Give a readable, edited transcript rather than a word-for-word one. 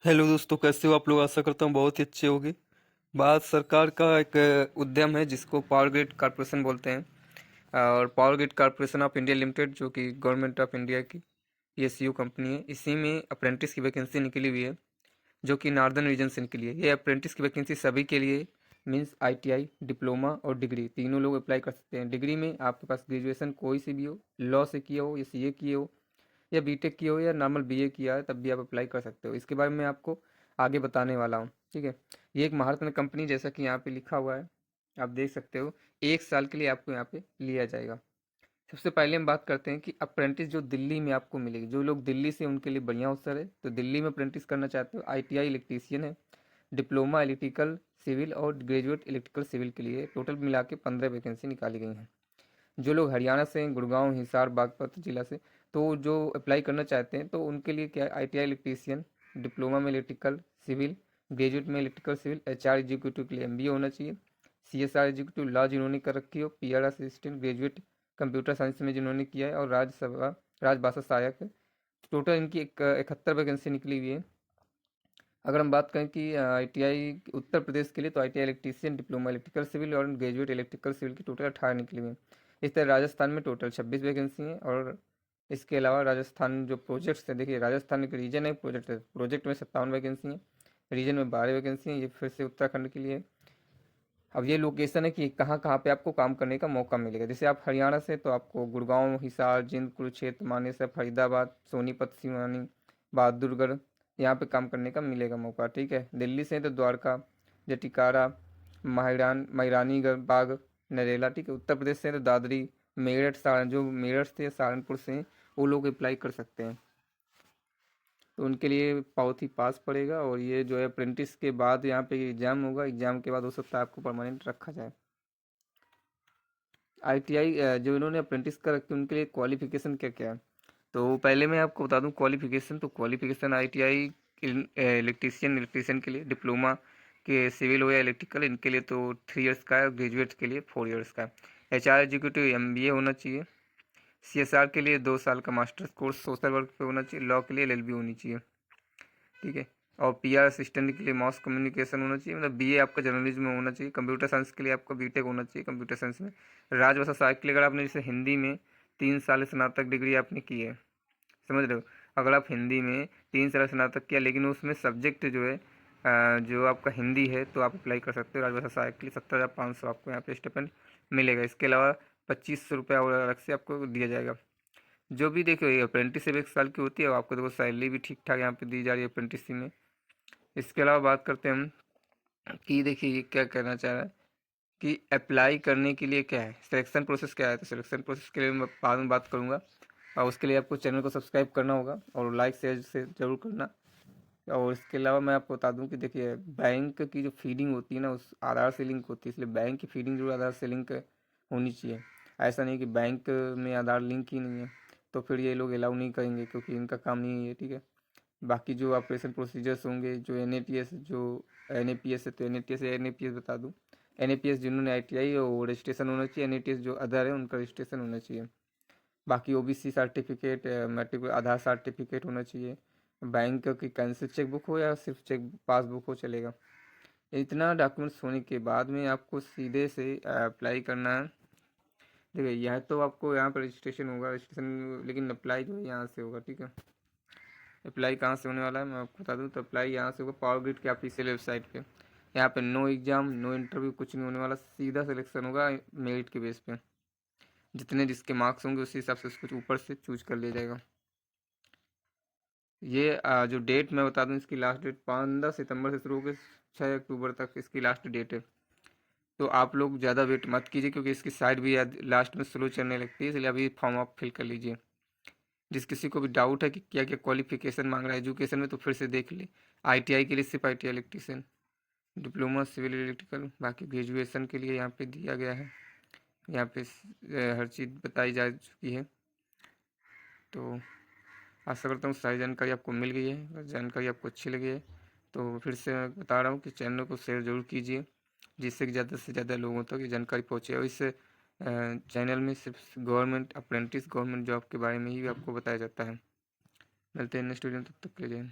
Hello दोस्तों, कैसे हो आप लोग। आशा करता हूँ बहुत ही अच्छे होंगे। भारत सरकार का एक उद्यम है जिसको पावर ग्रिड कॉरपोरेशन बोलते हैं। और power grid corporation of India limited, जो कि गवर्नमेंट ऑफ इंडिया की पीएसयू कंपनी है, इसी में अप्रेंटिस की वैकेंसी निकली हुई है, जो कि नॉर्दर्न रीजन से निकली है। ये अप्रेंटिस की वैकेंसी सभी के लिए मीन्स आईटीआई, डिप्लोमा और डिग्री तीनों लोग अप्लाई कर सकते हैं। डिग्री में आपके पास ग्रेजुएशन कोई सी भी हो, लॉ से किया हो या सीए किए हो या बीटेक किया हो या नॉर्मल बीए किया है, तब भी आप अप्लाई कर सकते हो। इसके बारे में आपको आगे बताने वाला हूँ, ठीक है। ये एक महारत्न कंपनी, जैसा कि यहाँ पे लिखा हुआ है, आप देख सकते हो। 1 साल के लिए आपको यहाँ पे लिया जाएगा। सबसे पहले हम बात करते हैं कि अप्रेंटिस जो दिल्ली में आपको मिलेगी। जो लोग दिल्ली से, उनके लिए बढ़िया अवसर है। तो दिल्ली में अप्रेंटिस करना चाहते हो, आईटीआई इलेक्ट्रीशियन है, डिप्लोमा इलेक्ट्रिकल सिविल और ग्रेजुएट इलेक्ट्रिकल सिविल के लिए टोटल मिला के 15 वैकेंसी निकाली गई हैं। जो लोग हरियाणा से हैं, गुड़गांव, हिसार, बागपत जिला से, तो जो अप्लाई करना चाहते हैं तो उनके लिए क्या है, आईटीआई इलेक्ट्रीशियन, डिप्लोमा में इलेक्ट्रिकल सिविल, ग्रेजुएट में इलेक्ट्रिकल सिविल, एचआर एग्जीक्यूटिव के लिए एमबीए होना चाहिए, सीएसआर एग्जीक्यूटिव लॉ जिन्होंने कर रखी हो, PR assistant, graduate computer science में जिन्होंने किया है, और राज्यसभा राजभाषा सहायक है। टोटल इनकी 71 वैकेंसी निकली हुई है। अगर हम बात करें कि आईटीआई उत्तर प्रदेश के लिए, तो ITI electrician, diploma electrical civil और ग्रेजुएट इलेक्ट्रिकल सिविल की टोटल 18 निकली हुई हैं। इस तरह राजस्थान में टोटल 26 वैकेंसी हैं। और इसके अलावा राजस्थान जो प्रोजेक्ट्स है, देखिए राजस्थान एक रीजन है, प्रोजेक्ट है, प्रोजेक्ट में 57 वैकेंसी हैं, रीजन में 12 वैकेंसी हैं। ये फिर से उत्तराखंड के लिए। अब ये लोकेशन है कि कहाँ कहाँ पे आपको काम करने का मौका मिलेगा। जैसे आप हरियाणा से, तो आपको गुड़गांव, हिसार, जिंद, कुरुक्षेत्र, मानेसर, फरीदाबाद, सोनीपत, सिवानी, बहादुरगढ़, यहाँ पे काम करने का मिलेगा मौका, ठीक है। दिल्ली से तो द्वारका, जटिकारा, मैरानीगढ़, बाग, नरेला, ठीक है। उत्तर प्रदेश से तो दादरी, मेरठ, सारण, जो मेरठ से, सहारनपुर से हैं, वो लोग अप्लाई कर सकते हैं। तो उनके लिए बहुत ही पास पड़ेगा। और ये जो है अप्रेंटिस के बाद यहाँ पे एग्ज़ाम होगा, एग्ज़ाम के बाद हो सकता है आपको परमानेंट रखा जाए। आईटीआई जो इन्होंने अप्रेंटिस कर रखी है, उनके लिए क्वालिफिकेशन क्या क्या है। तो पहले मैं आपको बता दूं क्वालिफिकेशन। तो क्वालिफिकेशन आईटीआई इलेक्ट्रीशियन के लिए, डिप्लोमा के सिविल हो या इलेक्ट्रिकल, इनके लिए तो 3 इयर्स का है, ग्रेजुएट के लिए 4 इयर्स का है। एचआर एग्जीक्यूटिव एमबीए होना चाहिए। सीएसआर के लिए 2 साल का मास्टर्स कोर्स सोशल वर्क पे होना चाहिए। लॉ के लिए एलएलबी होनी चाहिए, ठीक है। और पीआर असिस्टेंट के लिए मास कम्युनिकेशन होना चाहिए, मतलब बीए आपका जर्नलिज्म में होना चाहिए। कंप्यूटर साइंस के लिए आपका बीटेक होना चाहिए कंप्यूटर साइंस में। राजभाषा सहायक के लिए, अगर आपने जैसे हिंदी में 3 साल स्नातक डिग्री आपने की है, समझ रहे हो। अगर आप हिंदी में 3 साल स्नातक किया, लेकिन उसमें सब्जेक्ट जो है जो आपका हिंदी है, तो आप अप्लाई कर सकते हो राजभाषा सहायक के लिए। 70,500 आपको यहाँ पे स्टिपेंड मिलेगा। इसके अलावा 2500 रुपये और अलग से आपको दिया जाएगा। जो भी देखो, ये अप्रेंटिसशिप 1 साल की होती है, और आपको देखो सैलरी भी ठीक ठाक यहाँ पे दी जा रही है अप्रेंटिसशिप में। इसके अलावा बात करते हैं हम कि देखिए ये क्या कहना चाह रहा है कि अप्लाई करने के लिए क्या है, सिलेक्शन प्रोसेस क्या है। तो सिलेक्शन प्रोसेस के लिए मैं बाद में बात करूँगा। और उसके लिए आपको चैनल को सब्सक्राइब करना होगा और लाइक शेयर से ज़रूर करना। और इसके अलावा मैं आपको बता दूं कि देखिए बैंक की जो फीडिंग होती है ना, उस आधार से लिंक होती है, इसलिए बैंक की फीडिंग जो आधार से लिंक होनी चाहिए। ऐसा नहीं कि बैंक में आधार लिंक ही नहीं है, तो फिर ये लोग अलाउ नहीं करेंगे, क्योंकि इनका काम नहीं है, ठीक है। बाकी जो ऑपरेशन प्रोसीजर्स होंगे, जो एनएपीएस, जो एनएपीएस है, तो एनएपीएस या एनएपीएस बता दूं। एनएपीएस जिन्होंने आईटीआई है वो रजिस्ट्रेशन होना चाहिए, एनएपीएस जो अदर है उनका रजिस्ट्रेशन होना चाहिए। बाकी ओबीसी सर्टिफिकेट, मैट्रिक आधार सर्टिफिकेट होना चाहिए। बैंक की कैंसिल चेकबुक हो या सिर्फ चेक पासबुक हो चलेगा। इतना डॉक्यूमेंट्स होने के बाद में आपको सीधे से अप्लाई करना है। देखिए यह तो आपको यहाँ पर रजिस्ट्रेशन होगा, रजिस्ट्रेशन, लेकिन अप्लाई जो है यहाँ से होगा, ठीक है। अप्लाई कहाँ से होने वाला है मैं आपको बता दूँ। तो अप्लाई यहाँ से होगा पावर ग्रिड के ऑफिशियल वेबसाइट पे। यहाँ पे नो एग्ज़ाम, नो इंटरव्यू, कुछ नहीं होने वाला, सीधा सिलेक्शन होगा मेरिट के बेस पे। जितने जिसके मार्क्स होंगे उसी हिसाब से उसको ऊपर से चूज कर लिया जाएगा। ये जो डेट मैं बता दूं, इसकी लास्ट डेट 15 सितंबर से शुरू होकर 6 अक्टूबर तक इसकी लास्ट डेट है। तो आप लोग ज़्यादा वेट मत कीजिए, क्योंकि इसकी साइट भी लास्ट में स्लो चलने लगती है, इसलिए अभी फॉर्म आप फिल कर लीजिए। जिस किसी को भी डाउट है कि क्या क्या क्वालिफिकेशन मांग रहा है एजुकेशन में, तो फिर से देख ले। आईटीआई के लिए सिर्फ ITI electrician, diploma civil electrical, बाकी ग्रेजुएशन के लिए यहाँ पे दिया गया है। यहाँ पे हर चीज़ बताई जा चुकी है। तो आशा करता हूँ सारी जानकारी आपको मिल गई है। अगर जानकारी आपको अच्छी लगी है तो फिर से मैं बता रहा हूँ कि चैनल को शेयर ज़रूर कीजिए, जिससे कि ज़्यादा से ज़्यादा लोगों तक ये जानकारी पहुँचे। और इस चैनल में सिर्फ गवर्नमेंट अप्रेंटिस, गवर्नमेंट जॉब के बारे में ही आपको बताया जाता है। मिलते हैं नेक्स्ट वीडियो में, तब तक के लिए।